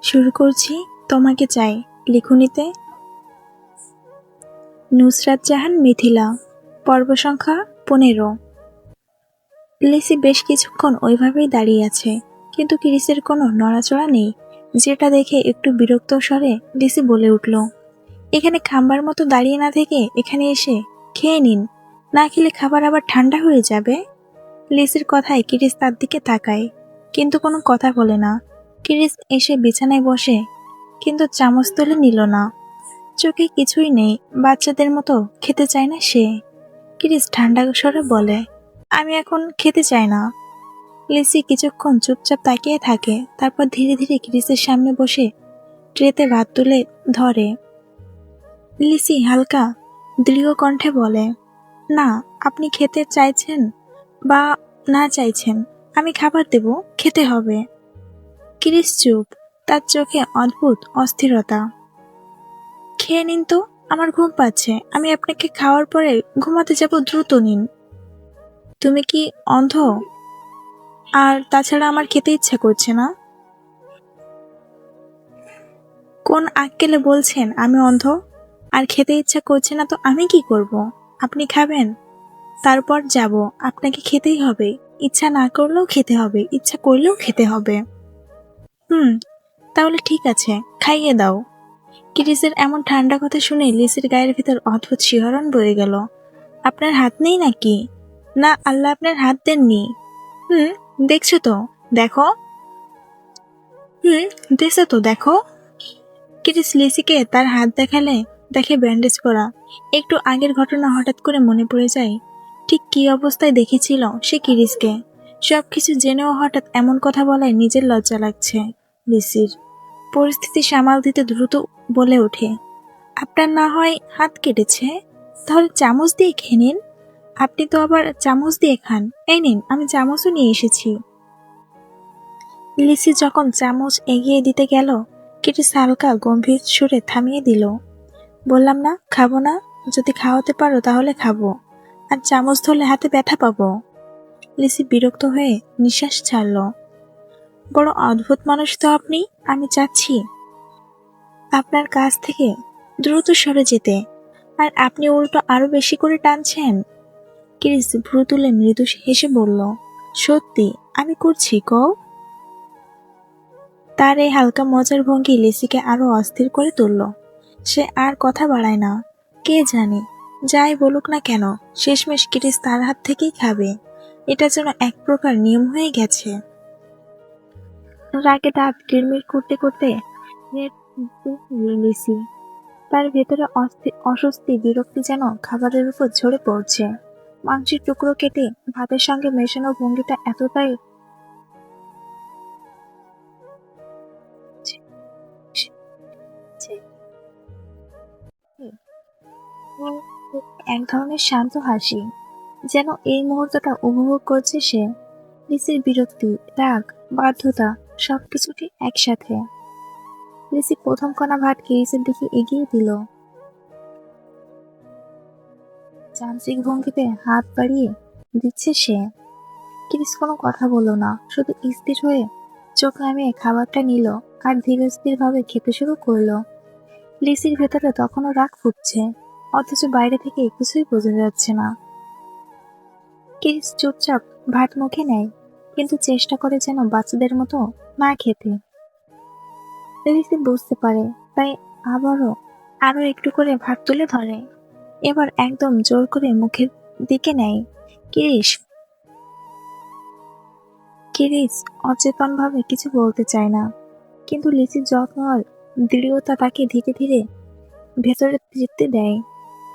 শুরু করছি তোমাকে চাই লিখুনিতে। নুসরাত জাহান মিথিলা, পর্ব সংখ্যা 15। লিসি বেশ কিছুক্ষণ ওইভাবেই দাঁড়িয়ে আছে, কিন্তু ক্রিসের কোনো নড়াচড়া নেই, যেটা দেখে একটু বিরক্ত স্বরে লিসি বলে উঠল, এখানে খাম্বার মতো দাঁড়িয়ে না থেকে এখানে এসে খেয়ে নিন, না খেলে খাবার আবার ঠান্ডা হয়ে যাবে। লিসির কথায় ক্রিস তার দিকে তাকায়, কিন্তু কোনো কথা বলে না। ক্রিস এসে বিছানায় বসে, কিন্তু চামচ তুলে নিল না। চোখে কিছুই নেই, বাচ্চাদের মতো খেতে চায় না সে। ক্রিস ঠান্ডা স্বরে বলে, আমি এখন খেতে চাই না। লিসি কিছুক্ষণ চুপচাপ তাকিয়ে থাকে, তারপর ধীরে ধীরে ক্রিসের সামনে বসে ট্রেতে ভাত তুলে ধরে। লিসি হালকা দৃঢ় কণ্ঠে বলে, না, আপনি খেতে চাইছেন বা না চাইছেন, আমি খাবার দেব, খেতে হবে। ক্রিস চুপ, তার চোখে অদ্ভুত অস্থিরতা। খেয়ে নিন তো, আমার ঘুম পাচ্ছে, আমি আপনাকে খাওয়ার পরে ঘুমাতে যাব, দ্রুত নিন। তুমি কি অন্ধ? আর তাছাড়া আমার খেতে ইচ্ছা করছে না। কোন আক্কেলে বলছেন আমি অন্ধ? আর খেতে ইচ্ছা করছে না তো আমি কি করব? আপনি খাবেন, তারপর যাব, আপনাকে খেতেই হবে। ইচ্ছা না করলেও খেতে হবে, ইচ্ছা করলেও খেতে হবে। তাহলে ঠিক আছে, খাইয়ে দাও। ক্রিসের এমন ঠান্ডা কথা শুনে লিসির গায়ের ভিতর অদ্ভুত শিহরণ বয়ে গেল। আপনার হাত নেই নাকি? না, আল্লাহ আপনার হাত দেননি। দেখছো তো, দেখো। দেখছো তো, দেখো। ক্রিস লিসিকে তার হাত দেখালে, দেখে ব্যান্ডেজ করা। একটু আগের ঘটনা হঠাৎ করে মনে পড়ে যায়, ঠিক কি অবস্থায় দেখেছিল সে ক্রিসকে। সবকিছু জেনেও হঠাৎ এমন কথা বলায় নিজের লজ্জা লাগছে লিসির। পরিস্থিতি সামাল দিতে দ্রুত বলে ওঠে, আপনার না হয় হাত কেটেছে, তাহলে চামচ দিয়ে খেয়ে নিন। আপনি তো আবার চামচ দিয়ে খান, এই নিন, আমি চামচও নিয়ে এসেছি। লিসি যখন চামচ এগিয়ে দিতে গেল, ক্রিস হালকা গম্ভীর সুরে থামিয়ে দিল। বললাম না খাবো না, যদি খাওয়াতে পারো তাহলে খাবো, আর চামচ ধরলে হাতে ব্যথা পাবো। লিসি বিরক্ত হয়ে নিঃশ্বাস ছাড়ল। বড় অদ্ভুত মানুষ তো আপনি। আমি চাচ্ছি আপনার কাছ থেকে দ্রুত সরে যেতে, আর আপনি উল্টো আরো বেশি করে টানছেন। ক্রিস ভ্রু তুলে মৃদু হেসে বলল, সত্যি আমি করছি কও। তার এই হালকা মজার ভঙ্গি লিসিকে আরো অস্থির করে তুলল। সে আর কথা বাড়ায় না। কে জানে, যাই বলুক না কেন, শেষমেশ ক্রিস তার হাত থেকেই খাবে। এটা যেন এক প্রকার নিয়ম হয়ে গেছে। রাগে দাঁত কিরমির করতে করতে লিসি, তার ভেতরে অস্বস্তি বিরক্তি যেন খাবারের উপর ঝরে পড়ছে। মাংসের টুকরো কেটে ভাতের সঙ্গে মেশানো ভঙ্গিটা এতটাই এক ধরনের শান্ত হাসি, যেন এই মুহূর্তটা উপভোগ করছে সে। লিসির বিরক্তি, রাগ, বাধ্যতা সবকিছুকে একসাথে। লিসি প্রথম কণা ভাত ক্রিসের দিকে এগিয়ে দিল। যান্ত্রিক ভঙ্গিতে হাত বাড়িয়ে দিচ্ছে সে। ক্রিস কোনো কথা বলল না, শুধু স্থির হয়ে চোখ নামিয়ে খাবারটা নিল আর ধীরে স্থির ভাবে খেতে শুরু করলো। লিসির ভেতরে তখনও রাগ ফুটছে, অথচ বাইরে থেকে কিছুই বোঝা যাচ্ছে না। ক্রিস চুপচাপ ভাত মুখে নেয়, কিন্তু চেষ্টা করে যেন বাচ্চাদের মতো না খেতে। লিসি বুঝতে পারে, তাই আরো একটু করে ভাত তুলে ধরে। এবার একদম জোর করে মুখের দিকে নেয়। ক্রিস ক্রিস অচেতন ভাবে কিছু বলতে চায় না, কিন্তু লিসির যত্ন আর দৃঢ়তা তাকে ধীরে ধীরে ভেতরে তৃপ্তি দেয়।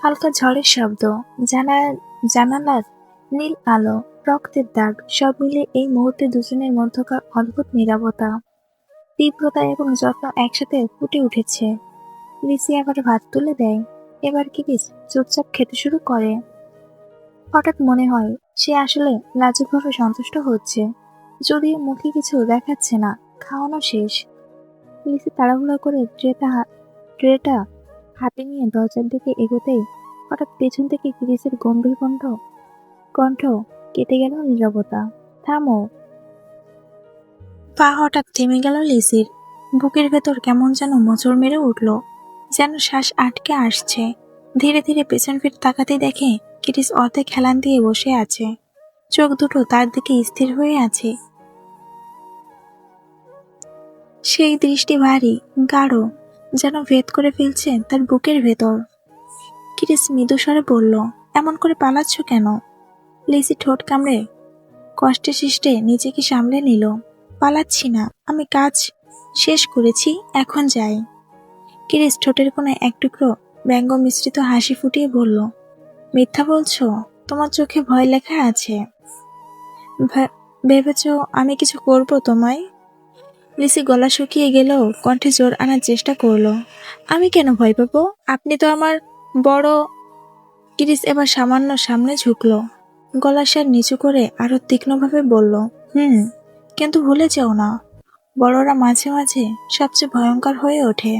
হালকা ঝড়ের শব্দ, জানালার নীল আলো, রক্তের দাগ, সব মিলে এই মুহূর্তে দুজনের মধ্যকার অদ্ভুত নীরবতা, তীব্রতা এবং যত্ন একসাথে ফুটে উঠেছে। লিসি আবার ভাত তুলে দেয়। এবার ক্রিস চুপচাপ খেতে শুরু করে। হঠাৎ মনে হয় সে আসলে লাজুকভাবে সন্তুষ্ট হচ্ছে, যদিও মুখে কিছু দেখাচ্ছে না। খাওয়ানো শেষ। লিসি তাড়াহুড়া করে ট্রেটা হাতে নিয়ে দরজার দিকে এগোতেই হঠাৎ পেছন থেকে ক্রিসের গম্ভীর কণ্ঠ কেটে গেল নীরবতা। থামো। পা হঠাৎ থেমে গেল লিসির। বুকের ভেতর কেমন যেন মোচড় মেরে উঠল, যেন শ্বাস আটকে আসছে। ধীরে ধীরে পেছন ফিরে তাকাতে দেখে ক্রিস অর্ধেক হেলান দিয়ে বসে আছে, চোখ দুটো তার দিকে স্থির হয়ে আছে। সেই দৃষ্টি ভারী, গাঢ়, যেন ভেদ করে ফেলছে তার বুকের ভেতর। ক্রিস মৃদু স্বরে বলল, এমন করে পালাচ্ছ কেন? লিসি ঠোঁট কামড়ে কষ্টে সৃষ্টে নিজেকে সামলে নিল। পালাচ্ছি না, আমি কাজ শেষ করেছি, এখন যাই। ক্রিস ঠোঁটের কোণে এক টুকরো ব্যঙ্গ মিশ্রিত হাসি ফুটিয়ে বলল, মিথ্যা বলছো? তোমার চোখে ভয় লেখা আছে। ভেবেছ আমি কিছু করব তোমায়? লিসি গলা শুকিয়ে গেলেও কণ্ঠে জোর আনার চেষ্টা করলো। আমি কেন ভয় পাবো? আপনি তো আমার বড়। ক্রিস এবার সামান্য সামনে ঝুঁকলো, গলার স্বর নিচু করে আরো তীক্ষ্ণভাবে বলল, কিন্তু ভুলে যেও না, বড়রা মাঝে মাঝে সবচেয়ে ভয়ঙ্কর হয়ে ওঠে।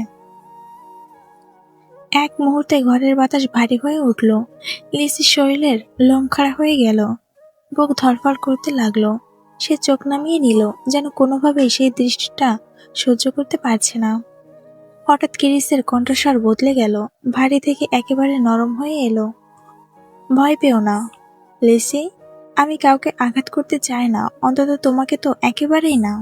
এক মুহূর্তে ঘরের বাতাস ভারী হয়ে উঠল। লিসির শরীরের লোম খাড়া হয়ে গেল, বুক ধড়ফড় করতে লাগলো। সে চোখ নামিয়ে নিল, যেন কোনোভাবেই সেই দৃষ্টিটা সহ্য করতে পারছে না। হঠাৎ ক্রিসের কণ্ঠস্বর বদলে গেল, ভারী থেকে একেবারে নরম হয়ে এলো। ভয় পেও না লিসি, আমি কাউকে আঘাত করতে চাই না, অন্তত তোমাকে তো একেবারেই না।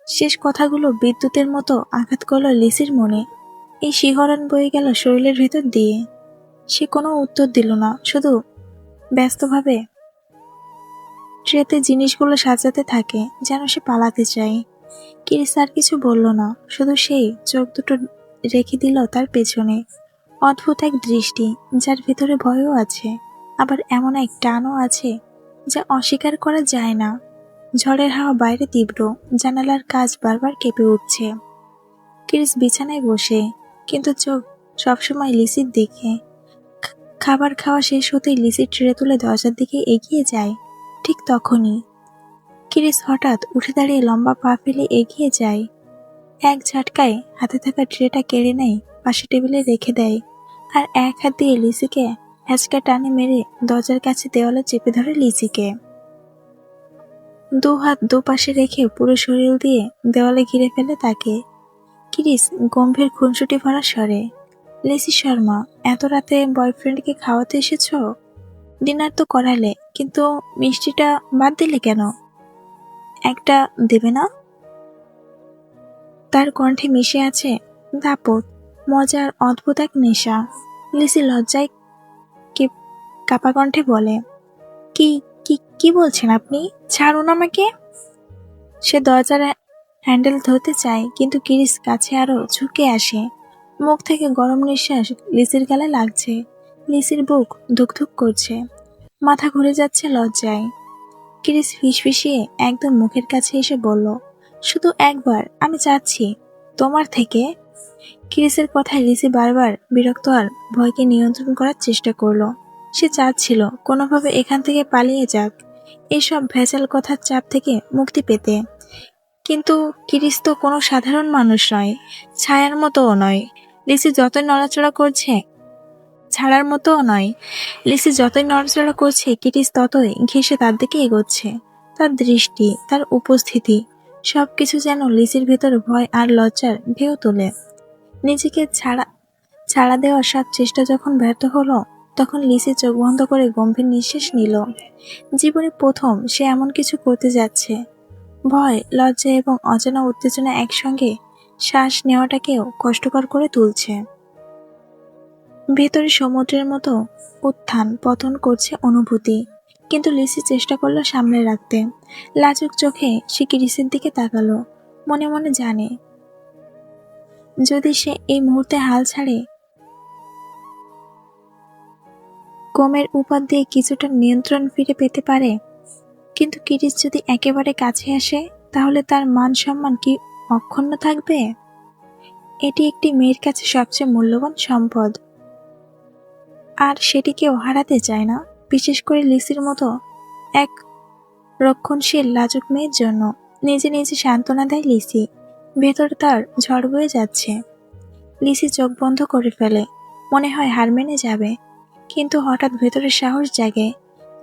শেষ কথাগুলো বিদ্যুতের মতো আঘাত করল লিসির মনে। এই শিহরণ বয়ে গেল শরীরের ভেতর দিয়ে। সে কোনো উত্তর দিল না, শুধু ব্যস্তভাবে ট্রেতে জিনিসগুলো সাজাতে থাকে, যেন সে পালাতে চায়। ক্রিস আর কিছু বলল না, শুধু সেই চোখ দুটো রেখে দিল তার পেছনে। অদ্ভুত এক দৃষ্টি, যার ভেতরে ভয়ও আছে, আবার এমন এক টানও আছে যা অস্বীকার করা যায় না। ঝড়ের হাওয়া বাইরে তীব্র, জানালার কাঁচ বারবার কেঁপে উঠছে। ক্রিস বিছানায় বসে, কিন্তু চোখ সবসময় লিসির দিকে। খাবার খাওয়া শেষ হতেই লিসির ট্রে তুলে দরজার দিকে এগিয়ে যায়। ঠিক তখনই ক্রিস হঠাৎ উঠে দাঁড়িয়ে লম্বা পা ফেলে এগিয়ে যায়। এক ঝটকায় হাতে থাকা ট্রেটা কেড়ে নেয়, পাশে টেবিলে রেখে দেয়, আর এক হাত দিয়ে লিসিকে হ্যাচকা টানে মেরে দরজার কাছে দেওয়ালে চেপে ধরে লিসিকে। দু হাত দুপাশে রেখে পুরো শরীর দিয়ে দেওয়ালে ঘিরে ফেলে তাকে। ক্রিস গম্ভীর খুনসুটি ভরা স্বরে, লিসি শর্মা, এত রাতে বয়ফ্রেন্ডকে খাওয়াতে এসেছ? ডিনার তো করালে, কিন্তু মিষ্টিটা বাদ দিলে কেন? একটা দেবে না? তার কণ্ঠে মিশে আছে দাপট, মজার অদ্ভুত এক নেশা। লিসি লজ্জায় কাপা কণ্ঠে বলে, কি কি কি বলছেন আপনি? ছাড়ুন আমাকে। সে দরজার হ্যান্ডেল ধরতে চায়, কিন্তু ক্রিস কাছে আরো ঝুঁকে আসে। মুখ থেকে গরম নিঃশ্বাস লিসির গালে লাগছে। লিসির বুক ধুকধুক করছে, মাথা ঘুরে যাচ্ছে লজ্জায়। ক্রিস ফিসফিসিয়ে একদম মুখের কাছে এসে বলল, শুধু একবার, আমি চাচ্ছি তোমার থেকে। ক্রিসের কথায় লিসি বারবার বিরক্ত আর ভয়কে নিয়ন্ত্রণ করার চেষ্টা করলো। সে চাচ্ছিল কোনোভাবে এখান থেকে পালিয়ে যাক, এসব ভেজাল কথার চাপ থেকে মুক্তি পেতে। কিন্তু ক্রিস তো কোনো সাধারণ মানুষ নয়, ছায়ার মতোও নয়। লিসি যতই নড়াচড়া করছে ছাড়ার মতোও নয়। লিসি যতই নড়াচড়া করছে, ক্রিস ততই ঘেঁষে তার দিকে এগোচ্ছে। তার দৃষ্টি, তার উপস্থিতি, সবকিছু যেন লিসির ভেতর ভয় আর লজ্জার ঢেউ তোলে। নিজেকে ছাড়া দেওয়ার সব চেষ্টা যখন ব্যর্থ হলো, তখন লিসি চোখ বন্ধ করে গম্ভীর নিঃশ্বাস নিল। জীবনে প্রথম সে এমন কিছু করতে যাচ্ছে। ভয়, লজ্জা এবং অজানা উত্তেজনা একসঙ্গে শ্বাস নেওয়াটাকেও কষ্টকর করে তুলছে। ভেতরে সমুদ্রের মতো উত্থান পতন করছে অনুভূতি, কিন্তু লিসি চেষ্টা করলো সামলে রাখতে। লাজুক চোখে সে ক্রিসের দিকে তাকালো, মনে মনে জানে, যদি সে এই মুহূর্তে হাল ছাড়ে, গমের উপর দিয়ে কিছুটা নিয়ন্ত্রণ ফিরে পেতে পারে। কিন্তু ক্রিস যদি একেবারে কাছে আসে, তাহলে তার মান সম্মান কি অক্ষুণ্ণ থাকবে? এটি একটি মেয়ের কাছে সবচেয়ে মূল্যবান সম্পদ, আর সেটি কেউ হারাতে চায় না, বিশেষ করে লিসির মতো এক রক্ষণশীল লাজুক মেয়ের জন্য। নিজে নিজে সান্ত্বনা দেয় লিসি, ভেতরে তার ঝড় বয়ে যাচ্ছে। লিসি চোখ বন্ধ করে ফেলে, মনে হয় হার মেনে যাবে, কিন্তু হঠাৎ ভেতরে সাহস জাগে।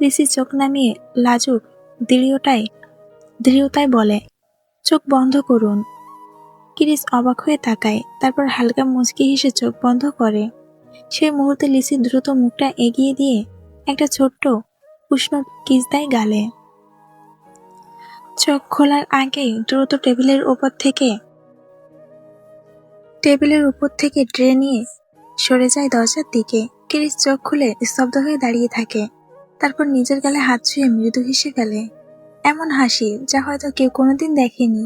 লিসি চোখ নামিয়ে লাজুক দৃঢ়তায় বলে, চোখ বন্ধ করুন। ক্রিস অবাক হয়ে তাকায়, তারপর হালকা মুচকি হেসে চোখ বন্ধ করে। সেই মুহূর্তে লিসি দ্রুত মুখটা এগিয়ে দিয়ে একটা ছোট্ট উষ্ণ কিস দেয় গালে। চোখ খোলার আগেই দ্রুত টেবিলের উপর থেকে ট্রে নিয়ে সরে যায় দরজার দিকে। ক্রিস চোখ খুলে স্তব্ধ হয়ে দাঁড়িয়ে থাকে, তারপর নিজের গালে হাত ছুঁয়ে মৃদু হেসে ফেলে। এমন হাসি যা হয়তো কেউ কোনোদিন দেখেনি।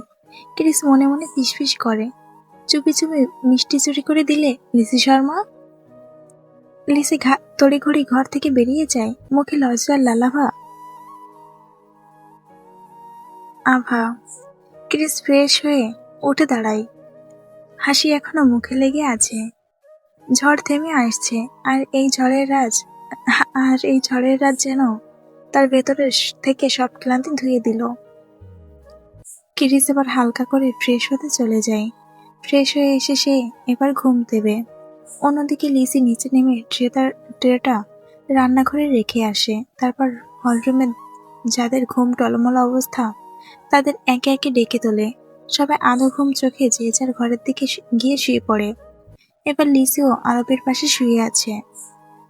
ক্রিস মনে মনে ফিসফিস করে, চুপি চুপি মিষ্টি চুরি করে দিলে লিসি শর্মা। লিসি তড়িঘড়ি ঘর থেকে বেরিয়ে যায়, মুখে লজ্জার লালাভা আভা। ক্রিস ফ্রেশ হয়ে উঠে দাঁড়ায়, হাসি এখনো মুখে লেগে আছে। ঝড় থেমে আসছে, আর এই ঝড়ের রাত যেন তার ভেতরের থেকে সব ক্লান্তি ধুয়ে দিল। ক্রিস এবার হালকা করে ফ্রেশ হতে চলে যায়। ফ্রেশ হয়ে এসে সে এবার ঘুম দেবে। অন্যদিকে লিসি নিচে নেমে ট্রেটা রান্নাঘরে রেখে আসে। তারপর হলরুমে যাদের ঘুম টলমল অবস্থা তাদের একে একে ডেকে তোলে। সবাই আধো ঘুম চোখে যে যার ঘরের দিকে গিয়ে শুয়ে পড়ে। এবার লিসিও আরবের পাশে শুয়ে আছে,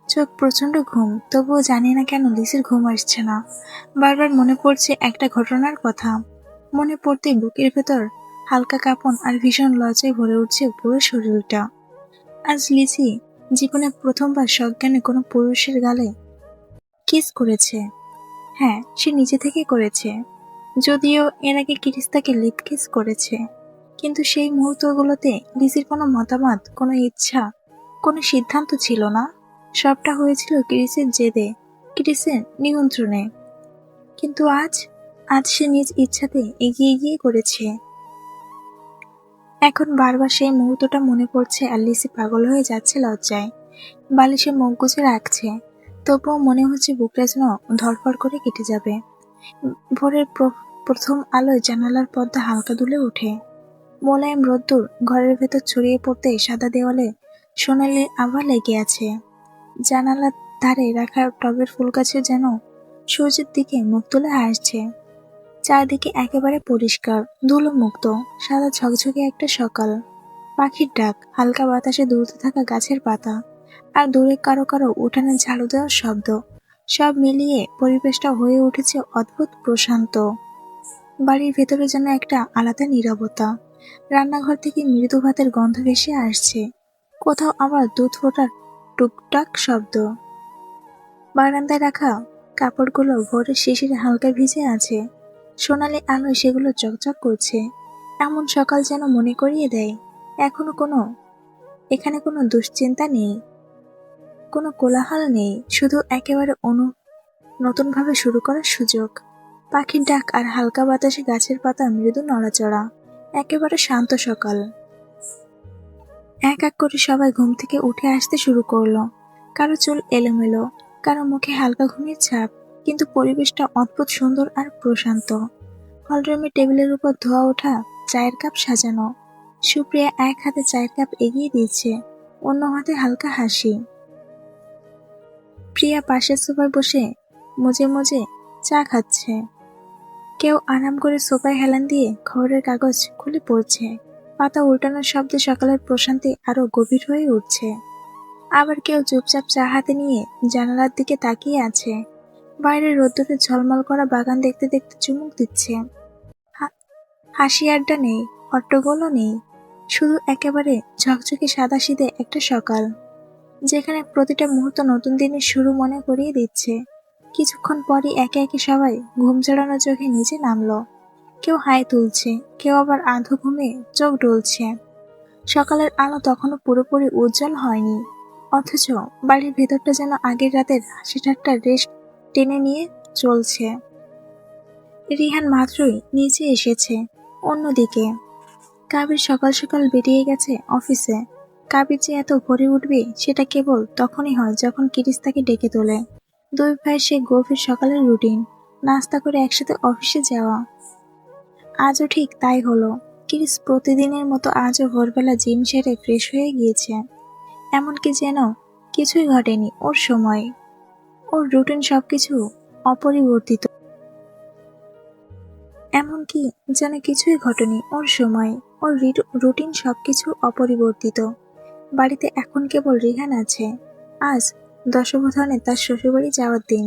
চোখ প্রচন্ড ঘুম। তবুও জানি না কেন লিসির ঘুম আসছে না। বারবার মনে পড়ছে একটা ঘটনার কথা। মনে পড়তেই বুকের ভেতর হালকা কাঁপন আর ভীষণ লজ্জায় ভরে উঠছে পুরো শরীরটা। আজ লিসি জীবনে প্রথমবার সজ্ঞানে কোনো পুরুষের গালে কিস করেছে। হ্যাঁ, সে নিজে থেকে করেছে, যদিও এর আগে ক্রিস তাকে লিপ কিস করেছে। কিন্তু সেই মুহূর্তগুলোতে লিসির কোনো মতামত, কোনো ইচ্ছা, কোনো সিদ্ধান্ত ছিল না। সবটা হয়েছিল ক্রিসের জেদে, ক্রিসের নিয়ন্ত্রণে। কিন্তু আজ সে নিজ ইচ্ছাতে এগিয়ে গিয়ে করেছে। এখন বারবার সেই মুহূর্তটা মনে পড়ছে আর লিসি পাগল হয়ে যাচ্ছে লজ্জায়। বালিশে মুখ গুজে রাখছে, তবুও মনে হচ্ছে বুকটা যেন ধড়ফড় করে কেটে যাবে। ভোরের প্রথম আলোয় জানালার পর্দা হালকা দুলে ওঠে। মোলায়েম রোদ্দুর ঘরের ভেতর ছড়িয়ে পড়তে সাদা দেওয়ালে সোনালির আভা লেগে আছে। জানালার ধারে রাখা টবের ফুল গাছে যেন সূর্যের দিকে মুখ তুলে হাসছে। চারদিকে একেবারে পরিষ্কার, ধুলো মুক্ত, সাদা ঝকঝকে একটা সকাল। পাখির ডাক, হালকা বাতাসে দুলতে থাকা গাছের পাতা, আর দূরে কারো কারো উঠানে ঝাড়ু দেওয়ার শব্দ, সব মিলিয়ে পরিবেশটা হয়ে উঠেছে অদ্ভুত প্রশান্ত। বাড়ির ভেতরে যেন একটা আলাদা নীরবতা। রান্নাঘর থেকে মৃদু ভাতের গন্ধ ভেসে আসছে, কোথাও আবার দুধ ফোটার টুকটাক শব্দ। বারান্দায় রাখা কাপড়গুলো ভোরের শিশিরে হালকা ভিজে আছে, সোনালি আলোয় সেগুলো চকচক করছে। এমন সকাল যেন মনে করিয়ে দেয় এখানে কোনো দুশ্চিন্তা নেই, কোনো কোলাহল নেই, শুধু একেবারে নতুনভাবে শুরু করার সুযোগ। পাখির ডাক আর হালকা বাতাসে গাছের পাতা মৃদু নড়াচড়া, একেবারে শান্ত সকাল। এক এক করে সবাই ঘুম থেকে উঠে আসতে শুরু করলো। কারো চুল এলোমেলো, কারো মুখে হালকা ঘুমের ছাপ, কিন্তু পরিবেশটা অদ্ভুত সুন্দর আর প্রশান্ত। হলরুমের টেবিলের উপর ধোয়া ওঠা চায়ের কাপ সাজানো। সুপ্রিয়া এক হাতে চায়ের কাপ এগিয়ে দিয়েছে, অন্য হাতে হালকা হাসি। প্রিয়া পাশের সোফায় বসে মজে মজে চা খাচ্ছে। কেউ আরাম করে সোফায় হেলান দিয়ে খবরের কাগজ খুলে পড়ছে। পাতা উল্টানোর শব্দে সকালের প্রশান্তি আরো গভীর হয়ে উঠছে। আবার কেউ চুপচাপ চা হাতে নিয়ে জানালার দিকে তাকিয়ে আছে। বাইরে রোদ্দুরে ঝলমল করা বাগান দেখতে দেখতে চুমুক দিচ্ছে। হাসি আড্ডা নেই, হট্টগোলও নেই, শুধু একেবারে ঝকঝকে সাদাসিধে একটা সকাল, যেখানে প্রতিটা মুহূর্ত নতুন দিনের শুরু মনে করিয়ে দিচ্ছে। কিছুক্ষণ পরই একে একে সবাই ঘুম জড়ানো চোখে নিচে নামলো। কেউ হাই তুলছে, কেউ আবার আধো ঘুমে চোখ ডলছে। সকালের আলো তখনও পুরোপুরি উজ্জ্বল হয়নি, অথচ বাড়ির ভেতরটা যেন আগের রাতের হাসি ঠাট্টার রেশ টেনে নিয়ে চলছে। রিহান মাত্রই নিচে এসেছে। অন্যদিকে কাবির সকাল সকাল বেরিয়ে গেছে অফিসে। কাবির যে এত ভোরে উঠবে সেটা কেবল তখনই হয় যখন ক্রিস তাকে ডেকে তোলে। দুই ভাইয়ের সে গভীর সকালের রুটিন, নাস্তা করে একসাথে অফিসে যাওয়া। আজও ঠিক তাই হলো। ক্রিস প্রতিদিনের মতো আজও ভোরবেলা জিম সেরে ফ্রেশ হয়ে গিয়েছে, এমনকি যেন কিছুই ঘটেনি ওর সময়। ওর রুটিন সবকিছু অপরিবর্তিত। এমন এমনকি যেন কিছুই ঘটেনি ওর সময়। ওর রুটিন সবকিছু অপরিবর্তিত। বাড়িতে এখন কেবল রিহান আছে। আজ দশবধানে তার শ্বশুরবাড়ি যাওয়ার দিন।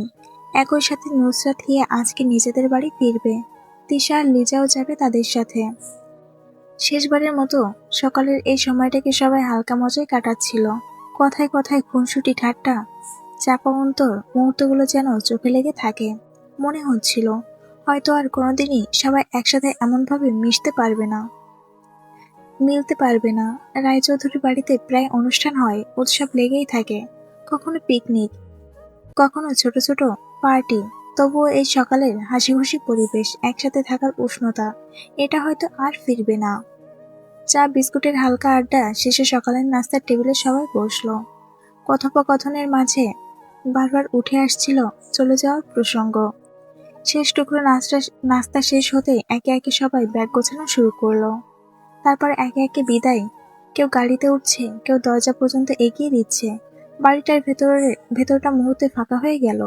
একই সাথে নুসরাত হিয়া আজকে নিজেদের বাড়ি ফিরবে। তিশা আর লিজাও যাবে তাদের সাথে। শেষবারের মতো সকালের এই সময়টাকে সবাই হালকা মজায় কাটাচ্ছিল। কথায় কথায় খুনসুটি ঠাট্টা, চাপা অন্তর মুহূর্তগুলো যেন চোখে লেগে থাকে। মনে হচ্ছিল হয়তো আর কোনোদিনই সবাই একসাথে এমনভাবে মিলতে পারবে না। রায়চৌধুরী বাড়িতে প্রায় অনুষ্ঠান হয়, উৎসব লেগেই থাকে। কখনো পিকনিক, কখনো ছোট ছোট পার্টি। তবুও এই সকালের হাসিখুশি পরিবেশ, একসাথে থাকার উষ্ণতা, এটা হয়তো আর ফিরবে না। চা বিস্কুটের হালকা আড্ডা শেষে সকালের নাস্তার টেবিলে সবাই বসলো। কথোপকথনের মাঝে বারবার উঠে আসছিল চলে যাওয়ার প্রসঙ্গ। শেষ টুকরো নাস্তা শেষ হতে একে একে সবাই ব্যাগ গোছানো শুরু করলো। তারপর একে একে বিদায়। কেউ গাড়িতে উঠছে, কেউ দরজা পর্যন্ত এগিয়ে দিচ্ছে। বাড়িটার ভেতরটা মুহূর্তে ফাঁকা হয়ে গেল।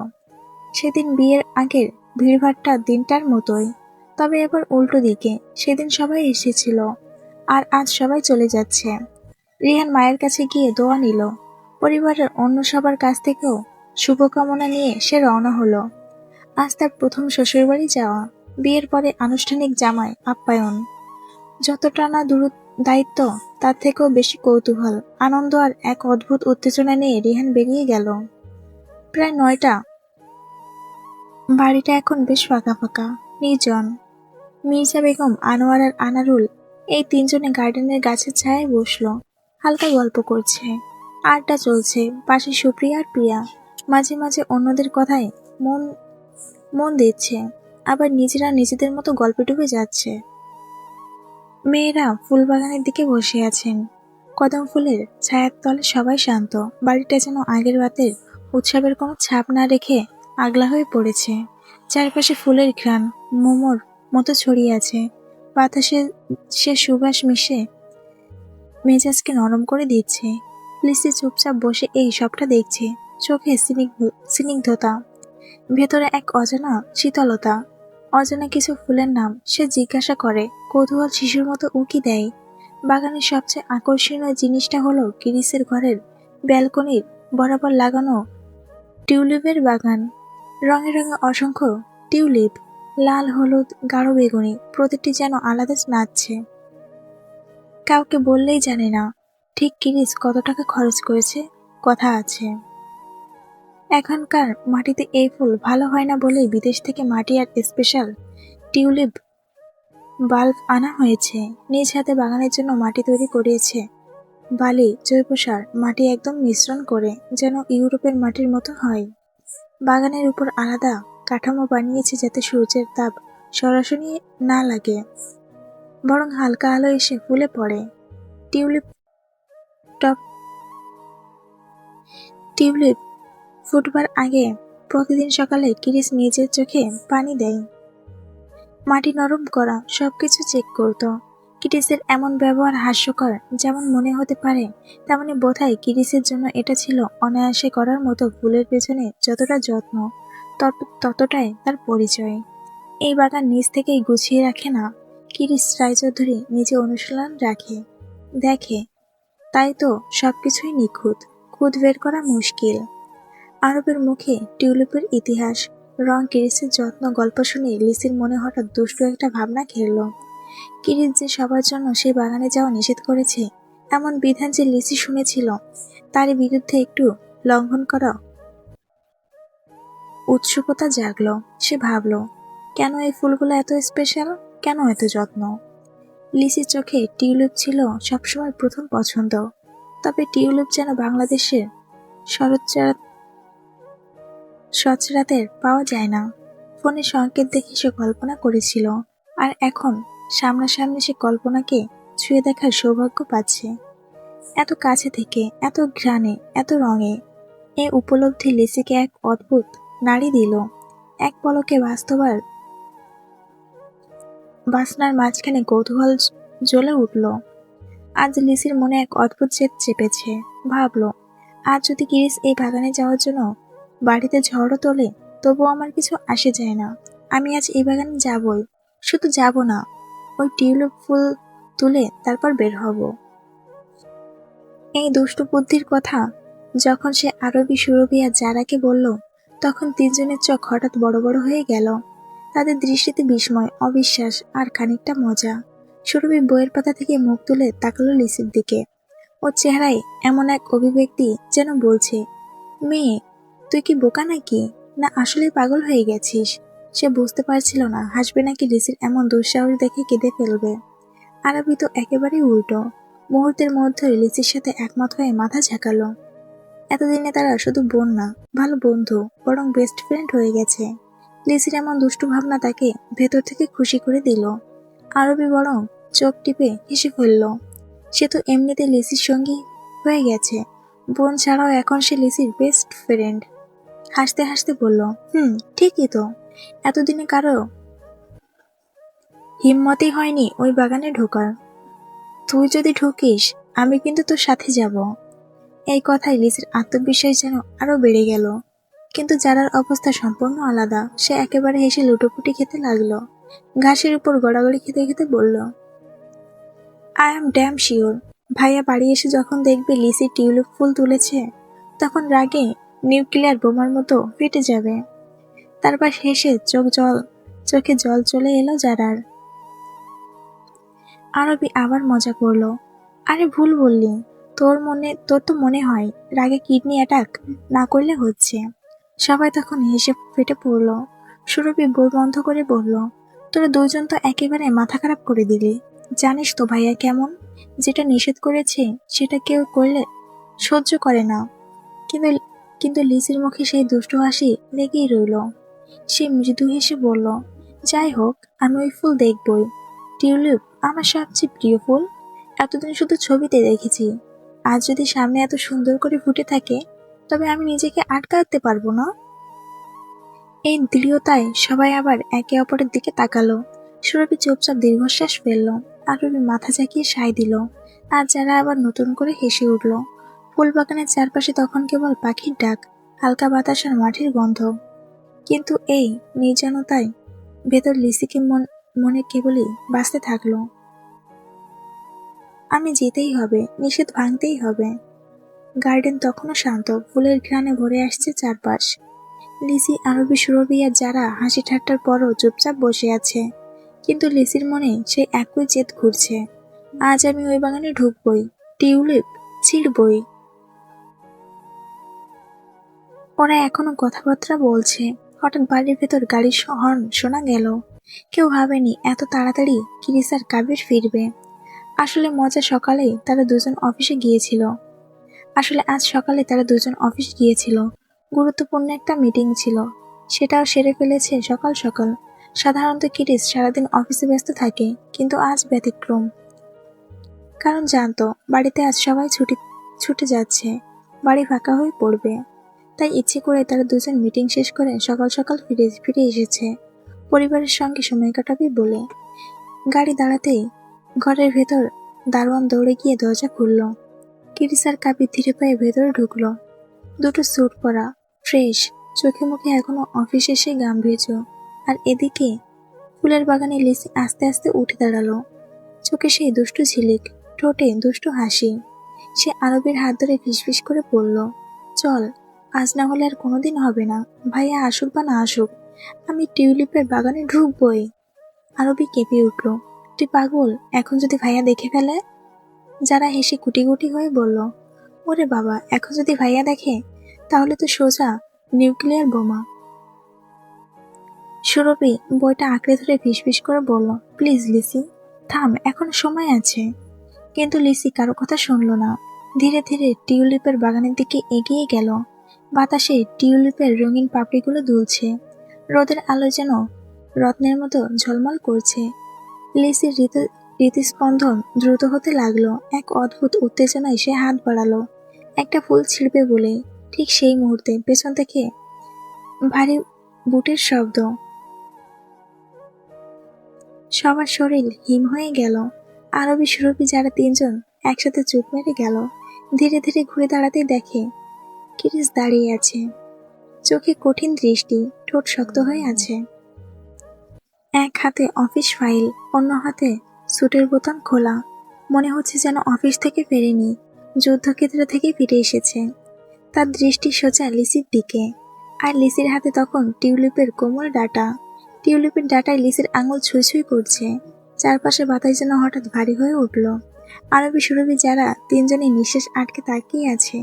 সেদিন বিয়ের আগের ভিড়ভাট্টা দিনটার মতোই, তবে এবার উল্টো দিকে। সেদিন সবাই এসেছিল, আর আজ সবাই চলে যাচ্ছে। রিহান মায়ের কাছে গিয়ে দোয়া নিল। পরিবারের অন্য সবার কাছ থেকেও শুভকামনা নিয়ে সে রওনা হলো। আজ তার প্রথম শ্বশুরবাড়ি যাওয়া, বিয়ের পরে আনুষ্ঠানিক জামাই আপ্যায়ন। যতটা না দায়িত্ব, তার থেকেও বেশি কৌতূহল, আনন্দ আর এক অদ্ভুত উত্তেজনা নিয়ে রিহান বেরিয়ে গেল। প্রায় 9টা। বাড়িটা এখন বেশ ফাঁকা ফাঁকা, নির্জন। মির্জা বেগম, আনোয়ার আর আনারুল এই তিনজনে গার্ডেনের গাছের ছায়ায় বসলো। হালকা গল্প করছে, আড্ডা চলছে। পাশে সুপ্রিয়া আর প্রিয়া মাঝে মাঝে অন্যদের কথায় মন মন দিচ্ছে, আবার নিজেরা নিজেদের মতো গল্পে ডুবে যাচ্ছে। মেয়েরা ফুল বাগানের দিকে বসে আছেন। কদম ফুলের ছায়ার তলে সবাই শান্ত। বাড়িটা যেন আগের রাতের উৎসবের কোনো ছাপ না রেখে আগলা হয়ে পড়েছে। চারপাশে ফুলের ঘ্রাণ মোমোর মতো ছড়িয়ে আছে। বাতাসে সে সুবাস মিশে মেজাজকে নরম করে দিচ্ছে। লিসি চুপচাপ বসে এই সবটা দেখছে, চোখে স্নিগ্ধতা, ভেতরে এক অজানা শীতলতা। অজানা কিছু ফুলের নাম সে জিজ্ঞাসা করে, কৌতূহল শিশুর মতো উঁকি দেয়। বাগানের সবচেয়ে আকর্ষণীয় জিনিসটা হলো গিরিসের ঘরের ব্যালকনির বরাবর লাগানো টিউলিপের বাগান। রঙে রঙে অসংখ্য টিউলিপ, লাল, হলুদ, গাঢ় বেগুনি, প্রতিটি যেন আলাদা নাচছে। কাউকে বললেই জানে না ঠিক গিরিস কত টাকা খরচ করেছে। কথা আছে, এখনকার মাটিতে এই ফুল ভালো হয় না বলেই বিদেশ থেকে মাটি আর স্পেশাল টিউলিপ বাল্ব আনা হয়েছে। নিজ হাতে বাগানের জন্য মাটি তৈরি করেছে। বালি, জৈব সার, মাটি একদম মিশ্রণ করে যেন ইউরোপের মাটির মতো হয়। বাগানের উপর আলাদা কাঠামো বানিয়েছে যাতে সূর্যের তাপ সরাসরি না লাগে, বরং হালকা আলো এসে ফুলে পড়ে। টিউলিপ টিউলিপ ফুটবার আগে প্রতিদিন সকালে গিরিস নিজের চোখে পানি দেয়। মাটি নরম করা সবকিছু চেক করত। গিরিসের এমন ব্যবহার হাস্যকর যেমন মনে হতে পারে, তেমনি বোধহয় গিরিসের জন্য এটা ছিল অনায়াসে করার মতো। ফুলের পেছনে যতটা যত্ন, ততটাই তার পরিচয়। এই বাগান নিজ থেকেই গুছিয়ে রাখে না, গিরিস রায়চৌধুরী নিজে অনুশীলন রাখে, দেখে। তাই তো সবকিছুই নিখুঁত, খুঁত বের করা মুশকিল। আরবের মুখে টিউলিপের ইতিহাস, রং, গিরিসের যত্ন গল্প শুনে লিসির মনে হঠাৎ দুষ্টু একটা ভাবনা ঘেরল। গিরিস যে সবার জন্য সেই বাগানে যাওয়া নিষেধ করেছে, এমন বিধান যে লিসি শুনেছিল, তারই বিরুদ্ধে একটু লঙ্ঘন করা উৎসুকতা জাগল। সে ভাবল, কেন এই ফুলগুলো এত স্পেশাল, কেন এত যত্ন? লিসির চোখে টিউলিপ ছিল সবসময় প্রথম পছন্দ, তবে টিউলিপ যেন বাংলাদেশের সচরাচর পাওয়া যায় না। ফোনে সংকেত দেখে সে কল্পনা করেছিল, আর এখন সামনাসামনি সে কল্পনাকে ছুঁয়ে দেখার সৌভাগ্য পাচ্ছে। এত কাছে থেকে, এত ঘ্রাণে, এত রঙে। এ উপলব্ধি লিসিকে এক অদ্ভুত নাড়ি দিল। এক পলকে বাসনার মাঝখানে কৌতূহল জ্বলে উঠল। আজ লিসির মনে এক অদ্ভুত জেদ চেপেছে। ভাবল, আজ যদি গিরিস এই বাগানে যাওয়ার জন্য বাড়িতে ঝড়ও তোলে, তবুও আমার কিছু আসে যায় না। আমি আজ এই বাগানে যাবই, শুধু যাব না, ওই টিউলিপ ফুল তুলে তারপর বের হব। এই দুষ্টু বুদ্ধির কথা যখন সে আরবি, সুরভি আর জারাকে বলল, তখন তিনজনের চোখ হঠাৎ বড় বড় হয়ে গেল। তাদের দৃষ্টিতে বিস্ময়, অবিশ্বাস আর খানিকটা মজা। সুরভি বইয়ের পাতা থেকে মুখ তুলে তাকালো লিসির দিকে। ওর চেহারায় এমন এক অভিব্যক্তি যেন বলছে, মেয়ে তুই কি বোকা নাকি, না আসলে পাগল হয়ে গেছিস। সে বুঝতে পারছিল না হাসবে নাকি লিসির এমন দুঃসাহস দেখে কেঁদে ফেলবে। আরবি তো একেবারেই উল্টো, মুহূর্তের মধ্যে লিসির সাথে একমত হয়ে মাথা ঝাঁকালো। এতদিনে তারা শুধু বোন না, ভালো বন্ধু, বরং বেস্ট ফ্রেন্ড হয়ে গেছে। লিসির এমন দুষ্টু ভাবনা তাকে ভেতর থেকে খুশি করে দিল। আরবি বরং চোখ টিপে হেসে ফেলল। সে তো এমনিতে লিসির সঙ্গী হয়ে গেছে, বোন ছাড়াও এখন সে লিসির বেস্ট ফ্রেন্ড। হাসতে হাসতে বলল, ঠিকই তো, এতদিনে কারো হিম্মতই হয়নি ওই বাগানে ঢোকার। তুই যদি ঢুকিস আমি কিন্তু তোর সাথে যাব। এই কথায় লিসির আত্মবিশ্বাস যেন আরো বেড়ে গেল। কিন্তু জারার অবস্থা সম্পূর্ণ আলাদা। সে একেবারে হেসে লুটোপুটি খেতে লাগলো। ঘাসের উপর গড়াগড়ি খেতে খেতে বলল, আই এম ড্যাম শিওর ভাইয়া বাড়ি এসে যখন দেখবে লিসি টিউলিপ ফুল তুলেছে, তখন রাগে নিউক্লিয়ার বোমার মতো ফেটে যাবে। তারপর হেসে চোখে জল চলে এলো জারার। আরবি আবার মজা করলো, আরে ভুল বললি, তোর তো মনে হয় রাগে কিডনি অ্যাটাক না করলে হচ্ছে। সবাই তখন হেসে ফেটে পড়ল। সুরভি বই বন্ধ করে বলল, তোরা দুজন তো একেবারে মাথা খারাপ করে দিলি। জানিস তো ভাইয়া কেমন, যেটা নিষেধ করেছে সেটা কেউ করলে সহ্য করে না। কিন্তু কিন্তু লিসির মুখে সেই দুষ্টু হাসি লেগেই রইল। সে মৃদু হেসে বলল, যাই হোক, আমি ওই ফুল দেখবই। টিউলিপ আমার সবচেয়ে প্রিয় ফুল। এতদিন শুধু ছবিতে দেখেছি, আজ যদি সামনে এত সুন্দর করে ফুটে থাকে, তবে আমি নিজেকে আটকাতে পারবো না। এই দৃঢ়তায় সবাই আবার একে অপরের দিকে তাকালো। সুরভি চুপচাপ দীর্ঘশ্বাস ফেলল, আরবি মাথা ঝাঁকিয়ে সায় দিল, আর যারা আবার নতুন করে হেসে উঠল। ফুলবাগানের চারপাশে তখন কেবল পাখির ডাক, হালকা বাতাস আর মাটির গন্ধ। কিন্তু এই নির্জনতায় ভেতর লিসিকে মনে কেবলই বাঁচতে থাকলো, আমি যেতেই হবে, নিষেধ ভাঙতেই হবে। গার্ডেন তখনও শান্ত, ফুলের ঘ্রাণে ভরে আসছে চারপাশ। লিসি, আরবি, সুরভি আর যারা হাসি ঠাট্টার পরও চুপচাপ বসে আছে। কিন্তু লিসির মনে সেই একই জেদ ঘুরছে, আজ আমি ওই বাগানে ঢুকবই, টিউলিপ ছিঁড়বই। ওরা এখনো কথাবার্তা বলছে, হঠাৎ বাড়ির ভেতর গাড়ির হর্ন শোনা গেল। কেউ ভাবেনি এত তাড়াতাড়ি কিরিস আর কাবির ফিরবে। আসলে আজ সকালে তারা দুজন অফিস গিয়েছিল। গুরুত্বপূর্ণ একটা মিটিং ছিল, সেটাও সেরে ফেলেছে সকাল সকাল। সাধারণত কিরিস সারাদিন অফিসে ব্যস্ত থাকে, কিন্তু আজ ব্যতিক্রম। কারণ জানতো বাড়িতে আজ সবাই ছুটে যাচ্ছে, বাড়ি ফাঁকা হয়ে পড়বে। তাই ইচ্ছে করে তারা দুজন মিটিং শেষ করে সকাল সকাল ফিরে এসেছে, পরিবারের সঙ্গে সময় কাটাবে বলে। গাড়ি দাঁড়াতেই ঘরের ভেতর দারোয়ান দৌড়ে গিয়ে দরজা খুলল। কিরিস আর কাবি ধীরে পায়ে ভেতরে ঢুকলো। দুটো স্যুট পরা, ফ্রেশ, চোখে মুখে এখনো অফিস এসে গাম্ভীর্য। আর এদিকে ফুলের বাগানে লিসি আস্তে আস্তে উঠে দাঁড়ালো। চোখে সেই দুষ্টু ঝিলিক, ঠোঁটে দুষ্টু হাসি। সে আরবের হাত ধরে ফিসফিস করে বলল, চল, আজ না হলে আর কোনোদিন হবে না। ভাইয়া আসুক বা না আসুক, আমি টিউলিপের বাগানে ঢুকবই। আরবি কেঁপে উঠল, তুই পাগল, এখন যদি ভাইয়া দেখে ফেলে? যারা হেসে কুটি কুটি হয়ে বলল, ওরে বাবা, এখন যদি ভাইয়া দেখে তাহলে তো সোজা নিউক্লিয়ার বোমা। সুরভি বইটা আঁকড়ে ধরে ফিসফিস করে বলল, প্লিজ লিসি, থাম, এখন সময় আছে। কিন্তু লিসি কারো কথা শুনল না। ধীরে ধীরে টিউলিপের বাগানের দিকে এগিয়ে গেল। বাতাসে টিউলিপের রঙিন পাপড়িগুলো দুলছে, রোদের আলো যেন রত্নের মতো ঝলমল করছে। লিসির হৃদস্পন্দন দ্রুত হতে লাগলো। এক অদ্ভুত উত্তেজনায় সে হাত বাড়ালো একটা ফুল ছিঁড়বে বলে। ঠিক সেই মুহূর্তে পেছন থেকে ভারী বুটের শব্দ। সবার শরীর হিম হয়ে গেল। আরবি, সুরভি, যারা তিনজন একসাথে চুপ মেরে গেল। ধীরে ধীরে ঘুরে দাঁড়াতে দেখে কিরিস দাঁড়িয়ে আছে, চোখে কঠিন দৃষ্টি, ঠোঁট শক্ত হয়ে আছে। এক হাতে অফিস ফাইল, অন্য হাতে স্যুটের বোতাম খোলা। মনে হচ্ছে যেন অফিস থেকে ফেরেনি, যুদ্ধক্ষেত্র থেকে ফিরে এসেছে। তার দৃষ্টি সোজা লিসির দিকে, আর লিসির হাতে তখন টিউলিপের কোমল ডাটা। টিউলিপের ডাটায় লিসির আঙুল ছুঁই ছুঁই করছে। চারপাশে বাতাস যেন হঠাৎ ভারী হয়ে উঠল। আরবি সুরভি যারা তিনজনই নিঃশ্বাস আটকে তাকিয়ে আছে।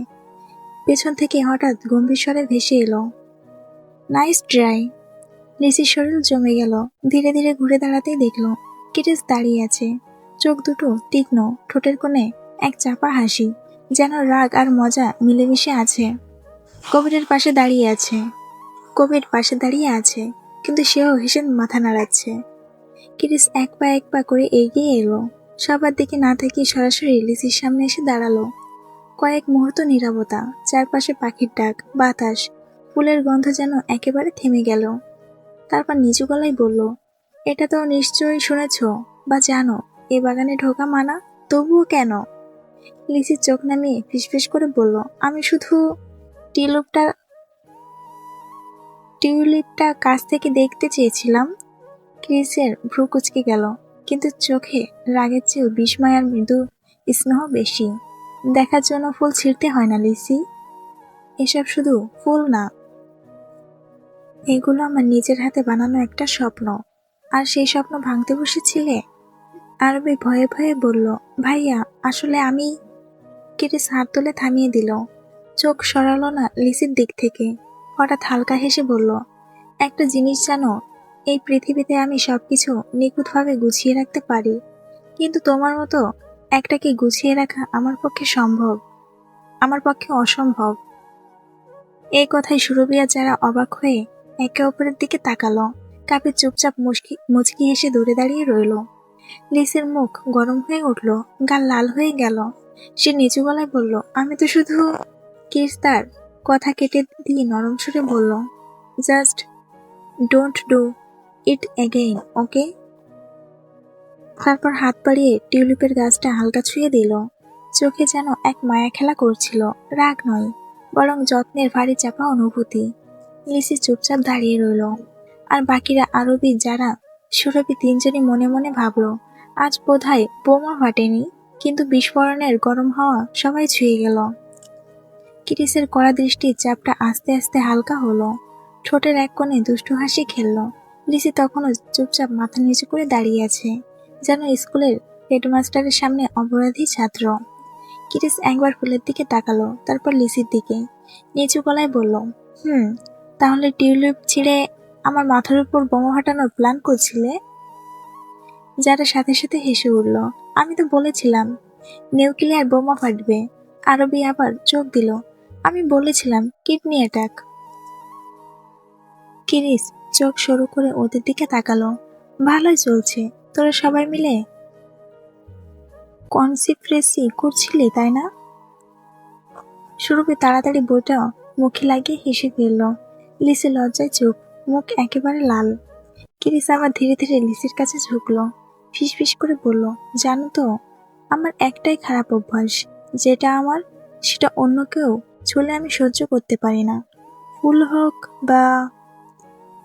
পেছন থেকে হঠাৎ গম্ভীর স্বরে ভেসে এলো, নাইস ট্রাই। লিসির শরীর জমে গেল। ধীরে ধীরে ঘুরে দাঁড়াতেই দেখলো কিরিস দাঁড়িয়ে আছে, চোখ দুটো তীক্ষ্ণ, ঠোঁটের কোণে এক চাপা হাসি, যেন রাগ আর মজা মিলেমিশে আছে। কবিরের পাশে দাঁড়িয়ে আছে কবির পাশে দাঁড়িয়ে আছে, কিন্তু সেও হেসে মাথা নাড়াচ্ছে। কিরিস এক পা করে এগিয়ে এলো, সবার দিকে না তাকিয়ে সরাসরি লিসির সামনে এসে দাঁড়ালো। কয়েক মুহূর্ত নীরবতা, চারপাশে পাখির ডাক, বাতাস, ফুলের গন্ধ যেন একেবারে থেমে গেল। তারপর নিচু গলায় বলল, এটা তো নিশ্চয়ই শুনেছ বা জানো এ বাগানে ঢোকা মানা, তবুও কেন? লিসির চোখ নামিয়ে ফিসফিস করে বলল, আমি শুধু টিউলিপটা টিউলিপটা কাছ থেকে দেখতে চেয়েছিলাম। ক্রিসের ভ্রু কুচকে গেল, কিন্তু চোখে রাগের চেয়েও বিস্ময় আর মৃদু স্নেহ বেশি। দেখার জন্য ফুল ছিঁড়তে হয় না লিসি, এসব শুধু ফুল না, এগুলো আমার নিজের হাতে বানানো একটা স্বপ্ন। আর সেই স্বপ্ন ভাঙতে বসেছিলে? আরবি ভয়ে ভয়ে বলল, ভাইয়া আসলে আমি। কিরিস হাত তুলে থামিয়ে দিল, চোখ সরালো না লিসির দিক থেকে। হঠাৎ হালকা হেসে বলল, একটা জিনিস জানো, এই পৃথিবীতে আমি সবকিছু নিখুঁতভাবে গুছিয়ে রাখতে পারি, কিন্তু তোমার মতো একটাকে গুছিয়ে রাখা আমার পক্ষে অসম্ভব। এই কথায় সুরভিয়া যারা অবাক হয়ে একে অপরের দিকে তাকালো। কাপি চুপচাপ মুচকি হেসে দূরে দাঁড়িয়ে রইল। লিসের মুখ গরম হয়ে উঠল, গাল লাল হয়ে গেল। সে নিচু গলায় বলল, আমি তো শুধু। কিস তার কথা কেটে দিয়ে নরম সুরে বলল, just don't do it again, okay? তারপর হাত বাড়িয়ে টিউলিপের গাছটা হালকা ছুঁয়ে দিল। চোখে যেন এক মায়া খেলা করছিল, রাগ নয়, বরং যত্নের ভারী চাপা অনুভূতি। লিসি চুপচাপ দাঁড়িয়ে রইল, আর বাকিরা আরবি যারা সুরভি তিনজনই মনে মনে ভাবল, আজ বোধহয় বোমা ফাটেনি, কিন্তু বিস্ফোরণের গরম হাওয়া সবাই ছুঁয়ে গেল। কিরিসের কড়া দৃষ্টির চাপটা আস্তে আস্তে হালকা হলো, ঠোঁটের এক কোণে দুষ্টু হাসি খেলল। লিসি তখনও চুপচাপ মাথা নিচু করে দাঁড়িয়ে আছে, যেন স্কুলের হেডমাস্টারের সামনে অপরাধী ছাত্র। কিরিস একবার ফুলের দিকে তাকালো, তারপর লিসির দিকে নিচু গলায় বলল, তাহলে টিউলিপ ছিঁড়ে আমার মাথার উপর বোমা ফাটানোর প্ল্যান করছিলে? যারা সাথে সাথে হেসে উঠল, আমি তো বলেছিলাম নিউক্লিয়ার বোমা ফাটবে। আরবি আবার চোখ দিল, আমি বলেছিলাম কিডনি অ্যাটাক। কিরিস চোখ সরু করে ওদের দিকে তাকালো, ভালোই চলছে, তোরা সবাই মিলে কনসিপ্রেসি করছিলি তাই না? সুরভি তাড়াতাড়ি বইটা মুখে লাগিয়ে হেসে ফেলল। লিসি লজ্জায় চুপ, মুখ একেবারে লাল। কিরিস আবার ধীরে ধীরে লিসির কাছে ঝুঁকলো, ফিসফিস করে বলল, জানো তো, আমার একটাই খারাপ অভ্যাস, যেটা আমার, সেটা অন্য কেউ ছুঁলে আমি সহ্য করতে পারি না, ফুল হোক বা।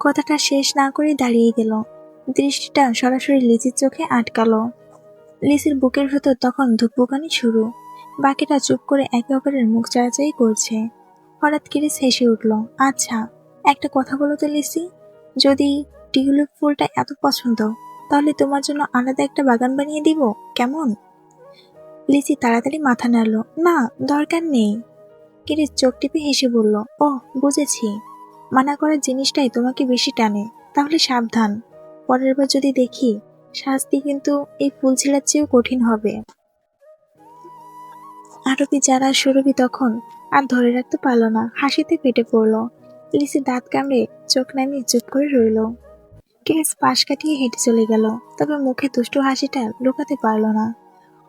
কথাটা শেষ না করে দাঁড়িয়ে গেল, দৃষ্টিটা সরাসরি লিসির চোখে আটকালো। লিসির বুকের ভেতর তখন ধুকপুকানি শুরু। বাকিটা চুপ করে একে অপরের মুখ চাড়াচাড়ি করছে। হঠাৎ কিরিস হেসে উঠল, আচ্ছা একটা কথা বলো তো লিসি, যদি টিউলিপ ফুলটা এত পছন্দ, তাহলে তোমার জন্য আলাদা একটা বাগান বানিয়ে দিব, কেমন? লিসি তাড়াতাড়ি মাথা নাড়ল, না দরকার নেই। কিরিস চোখ টিপে হেসে বলল, ও বুঝেছি, মানা করার জিনিসটাই তোমাকে বেশি টানে, তাহলে সাবধান, পরের বার যদি দেখি, শাস্তি কিন্তু এই ফুল ছিঁড়ার চেয়েও কঠিন হবে। আরবি যারা সুরভি তখন আর ধরে রাখতে পারল না, হাসিতে ফেটে পড়ল। লিসি দাঁত কামড়ে চোখ নামিয়ে চুপ করে রইল। কিরিস পাশ কাটিয়ে হেঁটে চলে গেল, তবে মুখে দুষ্টু হাসিটা লুকাতে পারল না।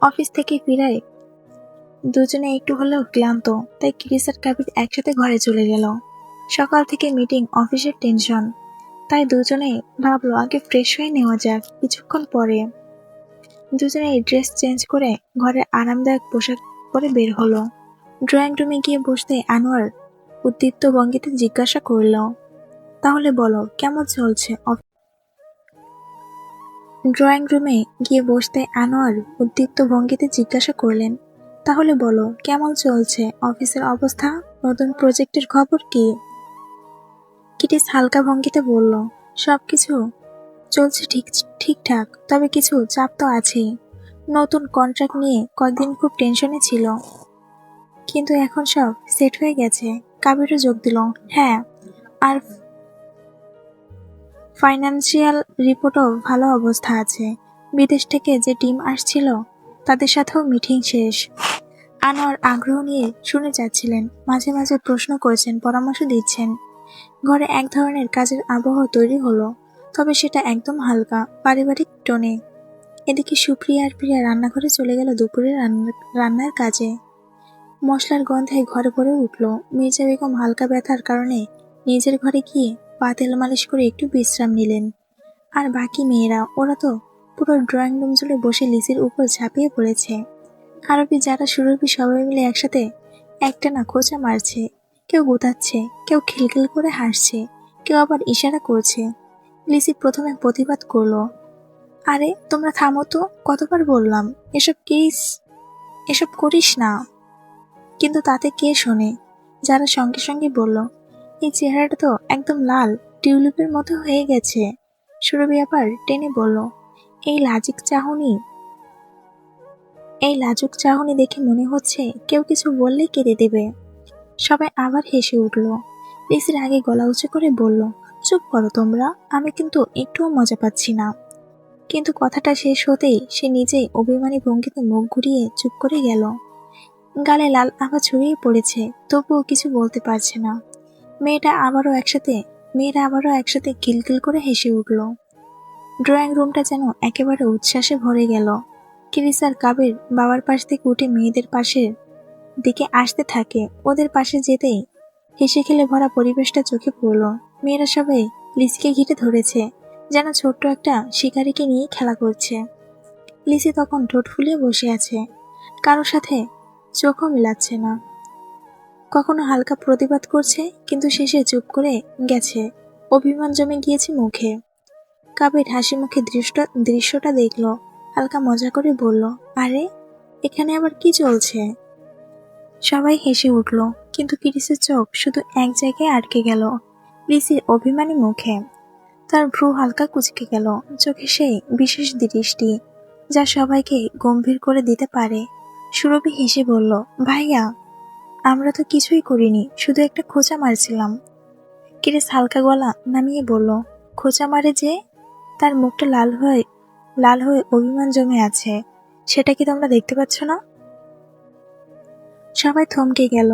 অফিস থেকে ফিরায় দুজনে একটু হলেও ক্লান্ত, তাই কিরিস আর কাবির একসাথে ঘরে চলে গেল। সকাল থেকে মিটিং, অফিসের টেনশন, তাই দুজনেই ভাবলো আগে ফ্রেশ হয়ে নেওয়া যাক। কিছুক্ষণ পরে দুজনেই ড্রেস চেঞ্জ করে ঘরের আরামদায়ক পোশাক পরে বের হলো। ড্রয়িং রুমে গিয়ে বসতে আনোয়ার উদ্দীপ্ত ভঙ্গিতে জিজ্ঞাসা করল, তাহলে বলো কেমন চলছে? ড্রয়িং রুমে গিয়ে বসতে আনোয়ার উদ্দীপ্ত ভঙ্গিতে জিজ্ঞাসা করলেন, তাহলে বলো, কেমন চলছে অফিসের অবস্থা? নতুন প্রজেক্টের খবর কি? কিরিস হালকা ভঙ্গিতে বলল, সবকিছু চলছে ঠিকঠাক, তবে কিছু চাপ তো আছেই। নতুন কন্ট্রাক্ট নিয়ে কয়েকদিন খুব টেনশনে ছিল, কিন্তু এখন সব সেট হয়ে গেছে। কাবিরও যোগ দিল। হ্যাঁ, আর ফাইন্যান্সিয়াল রিপোর্টও ভালো অবস্থা আছে। বিদেশ থেকে যে টিম আসছিল তাদের সাথেও মিটিং শেষ। আনোয়ার আগ্রহ নিয়ে শুনে যাচ্ছিলেন, মাঝে মাঝে প্রশ্ন করেছেন, পরামর্শ দিচ্ছেন। ঘরে এক ধরনের কাজের আবহাওয়া তৈরি হলো, তবে সেটা একদম হালকা, পারিবারিক টোনে। এদিকে সুপ্রিয়া আর প্রিয়া রান্নাঘরে চলে গেল দুপুরের রান্নার কাজে। মশলার গন্ধে ঘরে ভরে উঠল। মির্জা বেগম হালকা ব্যথার কারণে নিজের ঘরে গিয়ে পা তেল মালিশ করে একটু বিশ্রাম নিলেন। আর বাকি মেয়েরা, ওরা তো পুরো ড্রয়িং রুম জুড়ে বসে লিসির উপর ঝাঁপিয়ে পড়েছে। আরবি যারা সুরভি সবাই মিলে একসাথে একটানা খোঁচা মারছে। কেউ গোতাচ্ছে, কেউ খিলখিল করে হাসছে, কেউ আবার ইশারা করছে। লিসি প্রথমে প্রতিবাদ করলো, আরে তোমরা থামো তো, কতবার বললাম এসব করিস না। কিন্তু তাতে কে শোনে? যারা সঙ্গে সঙ্গে বলল, এই চেহারাটা তো একদম লাল টিউলিপের মতো হয়ে গেছে। সুরভি আবার টেনে বলল, এই লাজুক চাহনি দেখে মনে হচ্ছে কেউ কিছু বললেই কেঁদে দেবে। সবাই আবার হেসে উঠল। লিসির আগে গলা উঁচু করে বলল, চুপ করো তোমরা, আমি কিন্তু একটুও মজা পাচ্ছি না। কিন্তু কথাটা শেষ হতেই সে নিজেই অভিমানী ভঙ্গিতে মুখ ঘুরিয়ে চুপ করে গেল। গালে লাল আভা ছড়িয়ে পড়েছে, তবুও কিছু বলতে পারছে না। মেয়েরা আবারও একসাথে কিলকিল করে হেসে উঠল। ড্রয়িং রুমটা যেন একেবারে উচ্ছ্বাসে ভরে গেল। কিরিস আর কাবির বাবার পাশ থেকে উঠে মেয়েদের পাশের দিকে আসতে থাকে। ওদের পাশে যেতেই হেসে খেলে ভরা পরিবেশটা চোখে পড়ল। মেয়েরা সবাই লিসিকে ঘিরে ধরেছে, যেন ছোট্ট একটা শিকারীকে নিয়ে খেলা করছে। লিসি তখন ঠোঁট ফুলিয়ে বসে আছে, কারোর সাথে চোখও মিলাচ্ছে না। কখনো হালকা প্রতিবাদ করছে, কিন্তু শেষে চুপ করে গেছে। অভিমান জমে গিয়েছে মুখে। কাবির হাসি মুখে দৃশ্যটা দেখলো, হালকা মজা করে বলল, আরে এখানে আবার কি চলছে? সবাই হেসে উঠল, কিন্তু কিরিসের চোখ শুধু এক জায়গায় আটকে গেল, লিসির অভিমানী মুখে। তার ভ্রু হালকা কুঁচকে গেল, চোখে সেই বিশেষ দৃষ্টি যা সবাইকে গম্ভীর করে দিতে পারে। সুরভি হেসে বলল, ভাইয়া, আমরা তো কিছুই করিনি, শুধু একটা খোঁচা মারছিলাম। কিরিস হালকা গলা নামিয়ে বলল, খোঁচা মারে যে? তার মুখটা লাল হয়ে অভিমান জমে আছে, সেটা কি তোমরা দেখতে পাচ্ছ না? সবাই থমকে গেল।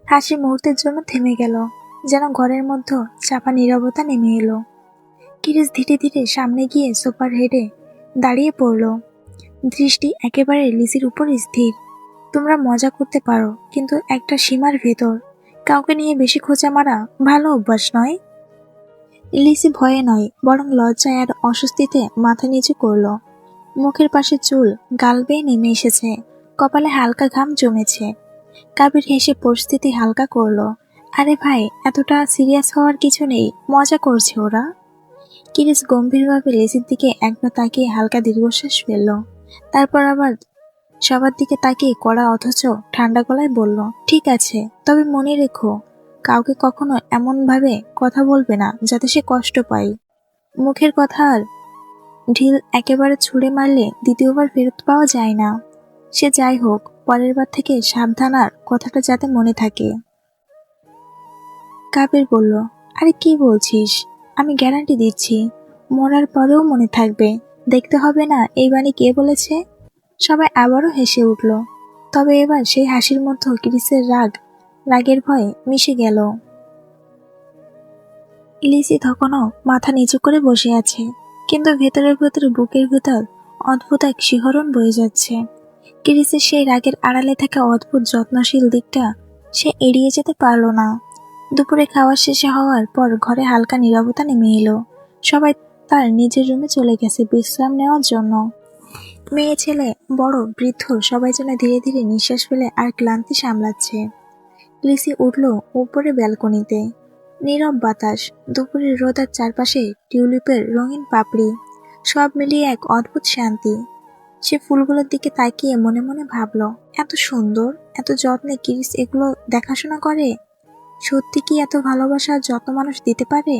হাসি মুহূর্তের জন্য থেমে গেল, যেন ঘরের মধ্যে চাপা নীরবতা নেমে এলো। কিরিস ধীরে ধীরে সামনে গিয়ে সোফার হেডে দাঁড়িয়ে পড়ল, দৃষ্টি একেবারে লিসির উপর স্থির। তোমরা মজা করতে পারো, কিন্তু একটা সীমার ভেতর। কাউকে নিয়ে বেশি খোঁচা মারা ভালো অভ্যাস নয়। লিসি ভয়ে নয়, বরং লজ্জায় আর অস্বস্তিতে মাথা নিচু করল। মুখের পাশে চুল গাল বেয়ে নেমে এসেছে, কপালে হালকা ঘাম জমেছে। কাবির হেসে পরিস্থিতি হালকা করলো, আরে ভাই, এতটা সিরিয়াস হওয়ার কিছু নেই, মজা করছে ওরা। কিরিস গম্ভীরভাবে লিসির দিকে একবার তাকিয়ে হালকা দীর্ঘশ্বাস ফেলল। তারপর আবার সবার দিকে তাকিয়ে কড়া অথচ ঠান্ডা গলায় বলল, ঠিক আছে, তবে মনে রেখো, কাউকে কখনো এমন ভাবে কথা বলবে না যাতে সে কষ্ট পায়। মুখের কথার ঢিল একেবারে ছুঁড়ে মারলে দ্বিতীয়বার ফেরত পাওয়া যায় না। সে যাই হোক, পরের বার থেকে সাবধান, আর কথাটা যাতে মনে থাকে। কাবির বলল, আরে কি বলছিস? আমি গ্যারান্টি দিচ্ছি, মরার পরেও মনে থাকবে। দেখতে হবে না এই বাণী কে বলেছে। সবাই আবারও হেসে উঠল, তবে এবার সেই হাসির মধ্যে ক্রিসের রাগের ভয়ে মিশে গেল। লিসি তখনও মাথা নিচু করে বসে আছে, কিন্তু ভেতরে বুকের ভেতর অদ্ভুত এক শিহরণ বয়ে যাচ্ছে। ক্রিসের সেই রাগের আড়ালে থাকা অদ্ভুত যত্নশীল দিকটা সে এড়িয়ে যেতে পারল না। দুপুরে খাওয়া শেষে হওয়ার পর ঘরে হালকা নীরবতা নেমে এলো। সবাই তার নিজের রুমে চলে গেছে বিশ্রাম নেওয়ার জন্য। মেয়ে ছেলে বড় বৃদ্ধ সবাই যেন ধীরে ধীরে নিঃশ্বাস ফেলে আর ক্লান্তি সামলাচ্ছে। লিসি উঠল উপরে ব্যালকনিতে। নীরব বাতাস, দুপুরের রোদ আর চারপাশে টিউলিপের রঙিন পাপড়ি, সব মিলিয়ে এক অদ্ভুত শান্তি। সে ফুলগুলোর দিকে তাকিয়ে মনে মনে ভাবল, এত সুন্দর, এত যত্নে কিরিস এগুলো দেখাশোনা করে। সত্যি কি এত ভালোবাসা আর যত্ন মানুষ দিতে পারে?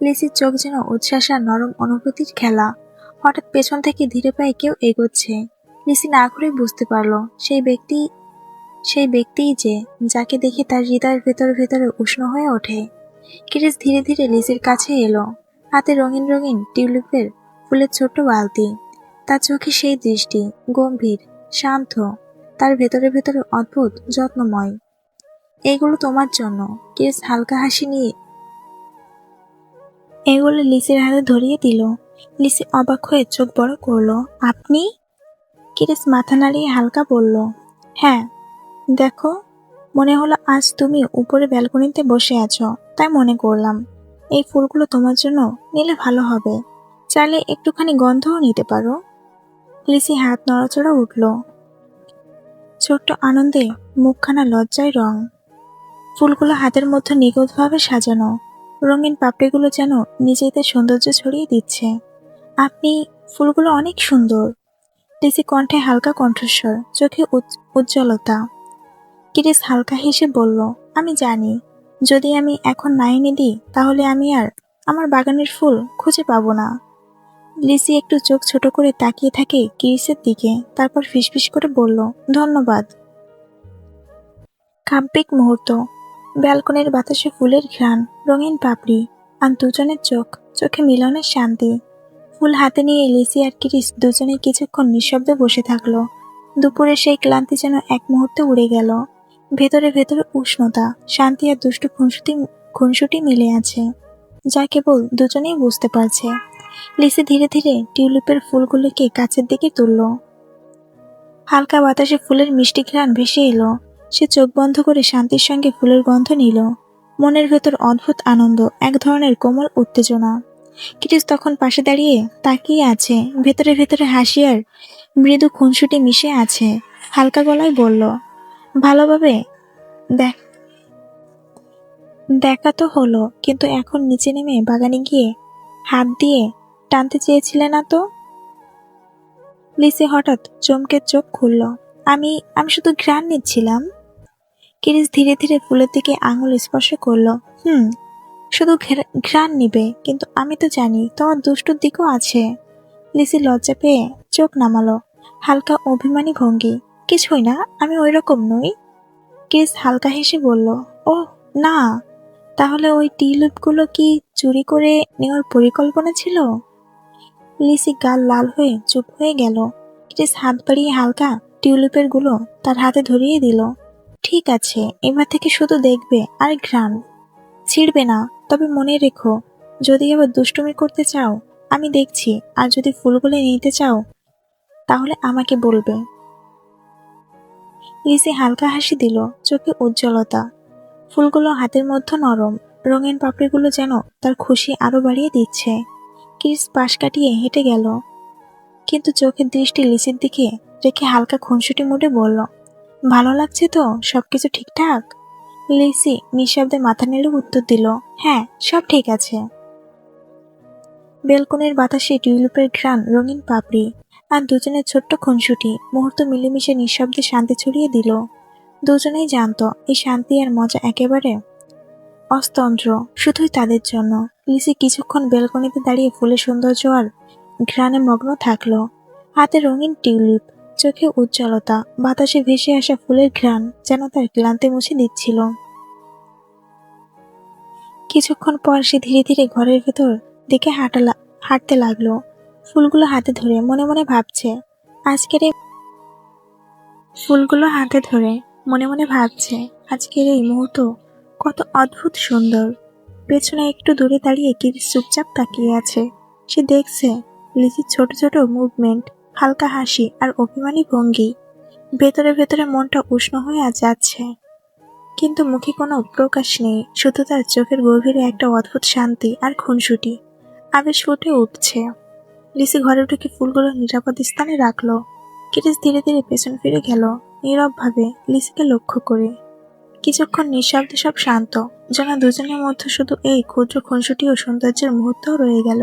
লিসির চোখ যেন উচ্ছ্বাস আর নরম অনুভূতির খেলা। হঠাৎ পেছন থেকে ধীরে পায়ে কেউ এগোচ্ছে। লিসি না করে বুঝতে পারল সেই ব্যক্তিই যে, যাকে দেখে তার হৃদয়ের ভেতরে ভেতরে উষ্ণ হয়ে ওঠে। কিরিস ধীরে ধীরে লিসির কাছে এলো, হাতে রঙিন রঙিন টিউলিপের ফুলের ছোট্ট বালতি। তার চোখে সেই দৃষ্টি গম্ভীর, শান্ত, তার ভেতরে ভেতরে অদ্ভুত যত্নময়। এইগুলো তোমার জন্য। কিরিস হালকা হাসি নিয়ে এগুলো লিসির হাতে ধরিয়ে দিল। লিসি অবাক হয়ে চোখ বড় করলো। আপনি? কিরিস মাথা নাড়িয়ে হালকা বলল, হ্যাঁ, দেখো, মনে হলো আজ তুমি উপরে ব্যালকনিতে বসে আছো, তাই মনে করলাম এই ফুলগুলো তোমার জন্য নিলে ভালো হবে। চাইলে একটুখানি গন্ধও নিতে পারো। লিসি হাত নড়াচড়া উঠল। ছোট্ট আনন্দে মুখখানা লজ্জায় রং। ফুলগুলো হাতের মধ্যে নিখুঁতভাবে সাজানো, রঙিন পাপড়িগুলো যেন নিজেদের সৌন্দর্য ছড়িয়ে দিচ্ছে। আপনি, ফুলগুলো অনেক সুন্দর। লিসি কণ্ঠে হালকা কণ্ঠস্বর, চোখে উজ্জ্বলতা। কিরিস হালকা হেসে বলল, আমি জানি, যদি আমি এখন না এনে দিই তাহলে আমি আর আমার বাগানের ফুল খুঁজে পাবো না। লিসি একটু চোখ ছোট করে তাকিয়ে থাকে কিরিসের দিকে, তারপর ফিসফিস করে বলল, ধন্যবাদ। কাব্যিক মুহূর্ত। ব্যালকনির বাতাসে ফুলের ঘ্রাণ, রঙিন পাপড়ি, আর দুজনের চোখে মিলনের শান্তি। ফুল হাতে নিয়ে লিসি আর কিরিস দুজনে কিছুক্ষণ নিঃশব্দে বসে থাকলো। দুপুরে সেই ক্লান্তি যেন এক মুহূর্তে উড়ে গেল। ভেতরে ভেতরে উষ্ণতা, শান্তি আর দুষ্টু খুনসুটি মিলে আছে, যা কেবল দুজনেই বুঝতে পারছে। লিসি ধীরে ধীরে টিউলিপের ফুলগুলোকে কাছের দিকে তুলল। হালকা বাতাসে ফুলের মিষ্টি ঘ্রাণ ভেসে এলো। সে চোখ বন্ধ করে শান্তির সঙ্গে ফুলের গন্ধ নিল। মনের ভেতর অদ্ভুত আনন্দ, এক ধরনের কোমল উত্তেজনা। কিরিস তখন পাশে দাঁড়িয়ে তাকিয়ে আছে, ভেতরে ভেতরে হাসি আর মৃদু খুনসুটি মিশে আছে। হালকা গলায় বলল, ভালোভাবে দেখ দেখা তো হলো, কিন্তু এখন নিচে নেমে বাগানে গিয়ে হাত দিয়ে টানতে চেয়েছিলে না তো? লিসি হঠাৎ চমকে চোখ খুলল। আমি আমি শুধু ঘ্রাণ নিচ্ছিলাম। কিরিস ধীরে ধীরে ফুলের দিকে আঙুল স্পর্শ করলো। শুধু ঘ্রাণ নিবে, কিন্তু আমি তো জানি তোমার দুষ্টুর দিকও আছে। লিসি লজ্জা পেয়ে চোখ নামালো, হালকা অভিমানী ভঙ্গি। কিছুই না, আমি ওই রকম নই। কিরিস হালকা হেসে বলল, ওহ না, তাহলে ওই টিউলিপগুলো কি চুরি করে নেওয়ার পরিকল্পনা ছিল? লিসি গাল লাল হয়ে চুপ হয়ে গেল। ক্রিস হাত বাড়িয়ে হালকা টিউলিপের গুলো তার হাতে ধরিয়ে দিল। ঠিক আছে, এবার থেকে শুধু দেখবে আর ঘ্রাণ ছিড়বে না। তবে মনে রেখো, যদি আবার দুষ্টুমি করতে চাও আমি দেখছি, আর যদি ফুলগুলো নিতে চাও তাহলে আমাকে বলবে। লিসি হালকা হাসি দিল, চোখে উজ্জ্বলতা। ফুলগুলো হাতের মধ্যে নরম, রঙিন পাপড়িগুলো যেন তার খুশি আরো বাড়িয়ে দিচ্ছে। ক্রিস পাশ কাটিয়ে হেঁটে গেল, কিন্তু চোখের দৃষ্টি লিসির দিকে রেখে হালকা খুনসুটি মুডে বলল, ভালো লাগছে তো? সবকিছু ঠিকঠাক? লিসি নিঃশব্দে মাথা নেড়ে উত্তর দিল, হ্যাঁ, সব ঠিক আছে। বেলকনির বাতাসে টিউলিপের ঘ্রাণ, রঙিন পাপড়ি আর দুজনের ছোট্ট খুনসুটি মুহূর্ত মিলেমিশে নিঃশব্দে শান্তি ছড়িয়ে দিল। দুজনেই জানতো এই শান্তি আর মজা একেবারে অস্তন্ত্র, শুধুই তাদের জন্য। লিসি কিছুক্ষণ বেলকনিতে দাঁড়িয়ে ফুলের সৌন্দর্য আর ঘ্রাণে মগ্ন থাকলো। হাতে রঙিন টিউলিপ, চোখে উজ্জ্বলতা, বাতাসে ভেসে আসা ফুলের ঘ্রাণ যেন তার ক্লান্তি মুছে দিচ্ছিল। কিছুক্ষণ পর সে ধীরে ধীরে ঘরের ভেতর দিকে হাঁটতে লাগলো, ফুলগুলো হাতে ধরে মনে মনে ভাবছে আজকের এই মুহূর্ত কত অদ্ভুত সুন্দর। পেছনে একটু দূরে দাঁড়িয়ে কিরিস চুপচাপ তাকিয়ে আছে। সে দেখছে লিজির ছোট ছোট মুভমেন্ট, হালকা হাসি আর অভিমানী ভঙ্গি। ভেতরে ভেতরে মনটা উষ্ণ হয়ে যাচ্ছে, কিন্তু মুখে কোনো প্রকাশ নেই, শুধু তার চোখের গভীরে একটা অদ্ভুত শান্তি আর খুনসুটি আবেশ ফুটে উঠছে। লিসি ঘরে ঢুকে ফুলগুলো নিরাপদ স্থানে রাখলো। কিরিস ধীরে ধীরে পেছন ফিরে গেল, নীরবভাবে লিসিকে লক্ষ্য করে। কিছুক্ষণ নিঃশব্দে সব শান্ত, যেন দুজনের মধ্যে শুধু এই ক্ষুদ্র খুনসুটি ও সৌন্দর্যের মুহূর্ত রয়ে গেল।